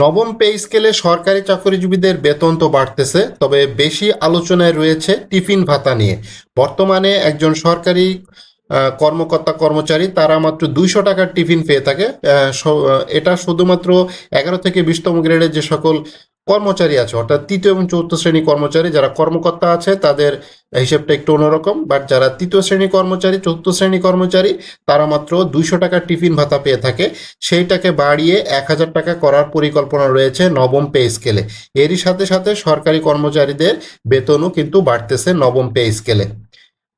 নবম পে স্কেলে সরকারি চাকরিজীবীদের বেতন তো বাড়তেছে, তবে বেশি আলোচনায় রয়েছে টিফিন ভাতা নিয়ে। বর্তমানে একজন সরকারি কর্মকর্তা কর্মচারী তারা মাত্র 200 টাকার টিফিন পেয়ে থাকে। এটা শুধুমাত্র 11 থেকে 20তম গ্রেডের যে সকল কর্মচারী আছে, অর্থাৎ তৃতীয় এবং চতুর্থ শ্রেণী কর্মচারী যারা কর্মকর্তা আছে তাদের হিসেবটা একটু অন্যরকম। বাট যারা তৃতীয় শ্রেণী কর্মচারী, চতুর্থ শ্রেণী কর্মচারী, তারা মাত্র 200 টাকার টিফিন ভাতা পেয়ে থাকে। সেইটাকে বাড়িয়ে 1000 টাকা করার পরিকল্পনা রয়েছে নবম পে স্কেলে। এরই সাথে সাথে সরকারি কর্মচারীদের বেতনও কিন্তু বাড়তেছে নবম পে স্কেলে।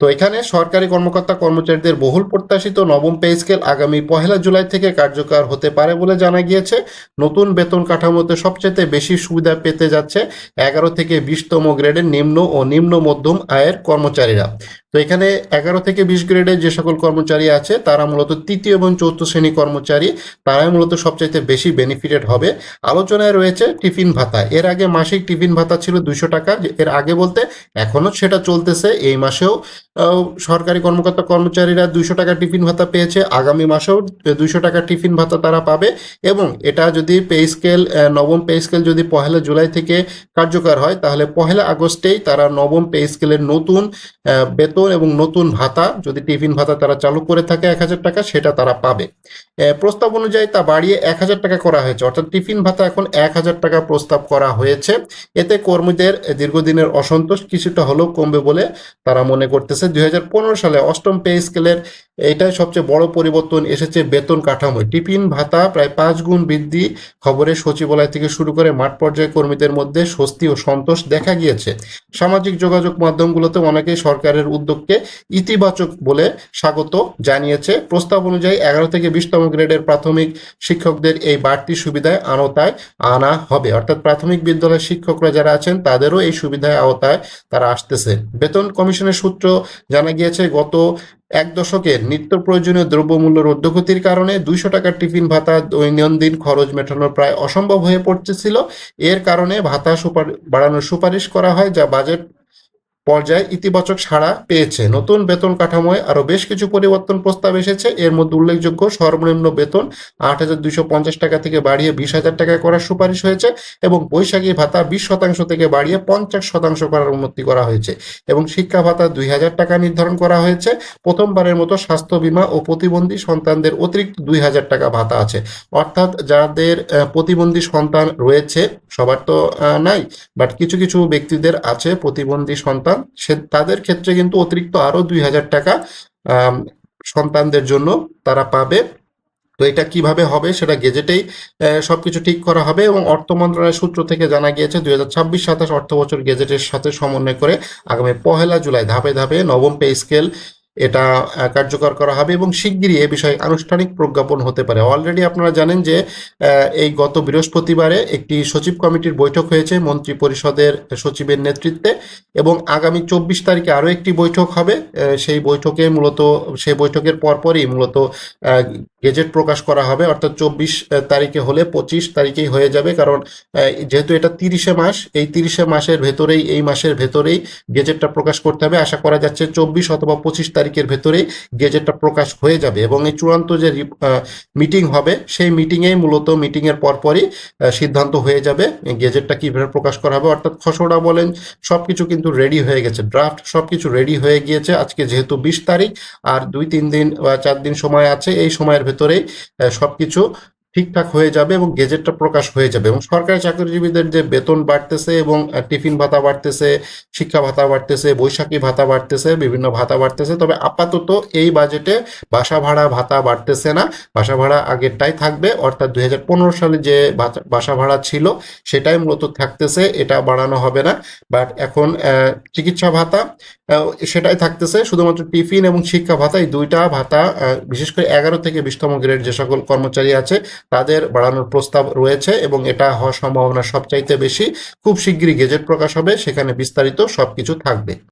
তো এখানে সরকারি কর্মকর্তা কর্মচারীদের বহুল প্রত্যাশিত নবম পে স্কেল আগামী 1 জুলাই থেকে কার্যকর হতে পারে বলে জানা গিয়েছে। নতুন বেতন কাঠামোতে সবচেয়ে বেশি সুবিধা পেতে যাচ্ছে 11 থেকে 20তম গ্রেডের নিম্ন ও নিম্ন মধ্যম আয়ের কর্মচারীরা। তো এখানে 11 থেকে 20 গ্রেডের যে সকল কর্মচারী আছে তারা মূলত তৃতীয় এবং চতুর্থ শ্রেণী কর্মচারী, তারাই মূলত সবচাইতে বেশি বেনিফিটেড হবে। আলোচনায় রয়েছে টিফিন ভাতা। এর আগে মাসিক টিফিন ভাতা ছিল 200 টাকা, এর আগে বলতে এখনও সেটা চলতেছে। এই মাসেও সরকারি কর্মকর্তা কর্মচারীরা 200 টাকা টিফিন ভাতা পেয়েছে, আগামী মাসেও 200 টাকা টিফিন ভাতা তারা পাবে। এবং এটা যদি পে স্কেল, নবম পে স্কেল যদি 1 জুলাই থেকে কার্যকর হয়, তাহলে 1 আগস্টেই তারা নবম পে স্কেলের নতুন বেতন এবং নতুন ভাতা, যদি টিফিন ভাতা তারা চালু করে থাকে 1000 টাকা, সেটা তারা পাবে। প্রস্তাব অনুযায়ী তা বাড়িয়ে 1000 টাকা করা হয়েছে, অর্থাৎ টিফিন ভাতা এখন 1000 টাকা প্রস্তাব করা হয়েছে। এতে কর্মীদের দীর্ঘদিনের অসন্তোষ কিছুটা হলেও কমবে বলে তারা মনে করতেছে। 2015 সালে অষ্টম পে স্কেলের এটাই সবচেয়ে বড় পরিবর্তন এসেছে বেতন কাঠামোয়। টিফিন ভাতা প্রায় 5 গুণ বৃদ্ধি, খবরে সচিবালয় থেকে শুরু করে মাঠ পর্যায়ে কর্মীদের মধ্যে স্বস্তি ও সন্তোষ দেখা গিয়েছে। সামাজিক যোগাযোগ মাধ্যমগুলোতে অনেকেই সরকারের উদ্যোগকে ইতিবাচক বলে স্বাগত জানিয়েছে। প্রস্তাব অনুযায়ী 11 থেকে 20তম গ্রেডের প্রাথমিক শিক্ষকদের এই বাড়তি সুবিধায় আওতায় আনা হবে, অর্থাৎ প্রাথমিক বিদ্যালয়ের শিক্ষকরা যারা আছেন তাদেরও এই সুবিধায় আওতায় তারা আসতেছে। বেতন কমিশনের সূত্র জানা গিয়েছে, গত 1 দশকে নিত্য প্রয়োজনীয় দ্রব্যমূল্যের ঊর্ধ্বগতির কারণে 200 টাকার টিফিন ভাতা দৈনন্দিন খরচ মেটানো প্রায় অসম্ভব হয়ে পড়তেছিল। এর কারণে ভাতা বাড়ানোর সুপারিশ করা হয়, যা বাজেট পর্যায়ে ইতিবাচক সাড়া পেয়েছে। নতুন বেতন কাঠামোয় আরও বেশ কিছু পরিবর্তন প্রস্তাব এসেছে। এর মধ্যে উল্লেখযোগ্য, সর্বনিম্ন বেতন 8,250 টাকা থেকে বাড়িয়ে 20,000 টাকা করার সুপারিশ হয়েছে এবং বৈশাখী ভাতা 20% থেকে বাড়িয়ে 50% করার উন্নতি করা হয়েছে এবং শিক্ষা ভাতা 2,000 টাকা নির্ধারণ করা হয়েছে। প্রথমবারের মতো স্বাস্থ্য বীমা ও প্রতিবন্ধী সন্তানদের অতিরিক্ত 2,000 টাকা ভাতা আছে, অর্থাৎ যাদের প্রতিবন্ধী সন্তান রয়েছে, সবার তো নাই, বাট কিছু কিছু ব্যক্তিদের আছে প্রতিবন্ধী সন্তান, তাদের ক্ষেত্রে কিন্তু অতিরিক্ত আরো 2,000 টাকা সন্তানদের জন্য তারা পাবে। তো এটা কিভাবে হবে সেটা গেজেটেই সবকিছু ঠিক করা হবে এবং অর্থ মন্ত্রণালয়ের সূত্র থেকে জানা গিয়েছে 2026-27 অর্থ বছর গেজেটের সাথে সমন্বয় করে আগামী 1 জুলাই ধাপে ধাপে নবম পে স্কেল এটা কার্যকর করা হবে এবং শিগগিরই এ বিষয়ে আনুষ্ঠানিক প্রজ্ঞাপন হতে পারে। অলরেডি আপনারা জানেন যে এই গত বৃহস্পতিবারে একটি সচিব কমিটির বৈঠক হয়েছে মন্ত্রী পরিষদের সচিবের নেতৃত্বে এবং আগামী 24 তারিখে আরও একটি বৈঠক হবে। সেই বৈঠকের পরপরই মূলত গেজেট প্রকাশ করা হবে, অর্থাৎ 24 তারিখে হলে 25 তারিখেই হয়ে যাবে, কারণ যেহেতু এটা 30 মাস, এই 30 মাসের ভেতরেই, এই মাসের ভেতরেই গেজেটটা প্রকাশ করতে হবে। আশা করা যাচ্ছে 24 অথবা 25 তারিখের ভেতরেই গেজেটটা প্রকাশ হয়ে যাবে এবং এই চূড়ান্ত যে মিটিং হবে সেই মিটিংয়ের পরপরই সিদ্ধান্ত হয়ে যাবে গেজেটটা কিভাবে প্রকাশ করা হবে। অর্থাৎ খসড়া বলেন সবকিছু কিন্তু রেডি হয়ে গেছে, ড্রাফট সবকিছু রেডি হয়ে গিয়েছে। আজকে যেহেতু 20 তারিখ, আর 2-3 দিন বা 4 দিন সময় আছে, এই সময়ের ভেতরেই সবকিছু ঠিকঠাক হয়ে যাবে এবং গেজেটটা প্রকাশ হয়ে যাবে এবং সরকারি চাকরিজীবীদের যে বেতন বাড়তেছে এবং টিফিন ভাতা বাড়তেছে, শিক্ষা ভাতা বাড়তেছে, বৈশাখী ভাতা বাড়তেছে, বিভিন্ন ভাতা বাড়তেছে। তবে আপাতত এই বাজেটে বাসা ভাড়া ভাতা বাড়তেছে না, বাসা ভাড়া আগেরটাই থাকবে, অর্থাৎ 2015 সালে যে বাসা ভাড়া ছিল সেটাই মূলত থাকতেছে, এটা বাড়ানো হবে না। বাট এখন চিকিৎসা ভাতা সেটাই থাকতেছে, শুধুমাত্র টিফিন এবং শিক্ষা ভাতা, এই দুইটা ভাতা বিশেষ করে 11 থেকে 20তম গ্রেড যে সকল কর্মচারী আছে তাদের বাড়ানোর প্রস্তাব রয়েছে এবং এটা হওয়ার সম্ভাবনা সবচাইতে বেশি। খুব শিগগিরই গেজেট প্রকাশ হবে, সেখানে বিস্তারিত সবকিছু থাকবে।